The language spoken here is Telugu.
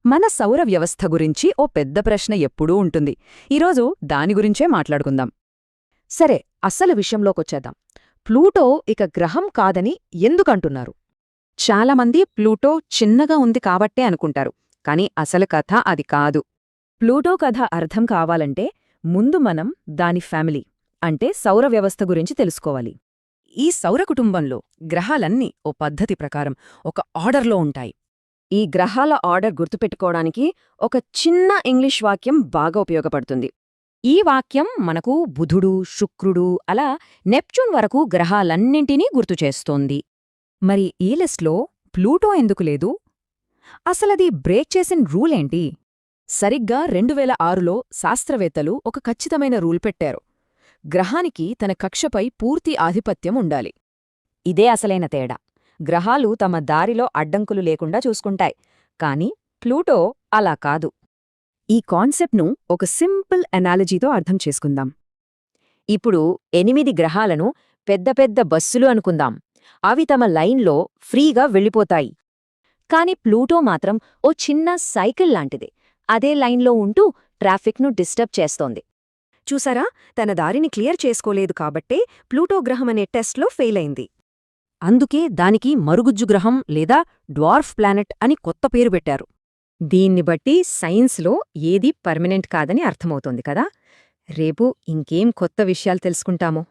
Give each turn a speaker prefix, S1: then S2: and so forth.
S1: మన సౌర వ్యవస్థ గురించి ఓ పెద్ద ప్రశ్న ఎప్పుడూ ఉంటుంది. ఈరోజు దాని గురించే మాట్లాడుకుందాం.
S2: సరే, అస్సలు విషయంలోకొచ్చేద్దాం. ప్లూటో ఇక గ్రహం కాదని ఎందుకంటున్నారు?
S1: చాలామంది ప్లూటో చిన్నగా ఉంది కాబట్టే అనుకుంటారు, కాని అసలు కథ అది కాదు.
S2: ప్లూటో కథ అర్థం కావాలంటే ముందు మనం దాని ఫ్యామిలీ అంటే సౌర వ్యవస్థ గురించి తెలుసుకోవాలి.
S1: ఈ సౌర కుటుంబంలో గ్రహాలన్నీ ఓ పద్ధతి ప్రకారం ఒక ఆర్డర్లో ఉంటాయి.
S2: ఈ గ్రహాల ఆర్డర్ గుర్తుపెట్టుకోవడానికి ఒక చిన్న ఇంగ్లీష్ వాక్యం బాగా ఉపయోగపడుతుంది. ఈ వాక్యం మనకు బుధుడు, శుక్రుడు అలా నెప్ట్యూన్ వరకు గ్రహాలన్నింటినీ గుర్తుచేస్తోంది.
S1: మరి ఈ లిస్ట్లో ప్లూటో ఎందుకు లేదు? అసలది బ్రేక్ చేసిన రూలేంటి?
S2: సరిగ్గా 2006లో శాస్త్రవేత్తలు ఒక ఖచ్చితమైన రూల్ పెట్టారు. గ్రహానికి తన కక్షపై పూర్తి ఆధిపత్యం ఉండాలి. ఇదే అసలైన తేడా. గ్రహాలు తమ దారిలో అడ్డంకులు లేకుండా చూసుకుంటాయి, కాని ప్లూటో అలా కాదు.
S1: ఈ కాన్సెప్ట్ను ఒక సింపుల్ అనాలజీతో అర్థం చేసుకుందాం.
S2: ఇప్పుడు 8 గ్రహాలను పెద్ద పెద్ద బస్సులు అనుకుందాం. అవి తమ లైన్లో ఫ్రీగా వెళ్ళిపోతాయి. కాని ప్లూటో మాత్రం ఓ చిన్న సైకిల్ లాంటిది. అదే లైన్లో ఉంటూ ట్రాఫిక్ను డిస్టర్బ్ చేస్తోంది. చూసారా, తన దారిని క్లియర్ చేసుకోలేదు కాబట్టే ప్లూటో గ్రహమనే టెస్ట్లో ఫెయిల్ అయింది.
S1: అందుకే దానికి మరుగుజ్జు గ్రహం లేదా డ్వార్ఫ్ ప్లానెట్ అని కొత్త పేరు పెట్టారు.
S2: దీన్ని బట్టి సైన్స్లో ఏదీ పర్మనెంట్ కాదని అర్థమవుతోంది కదా. రేపు ఇంకేం కొత్త విషయాలు తెలుసుకుంటామో.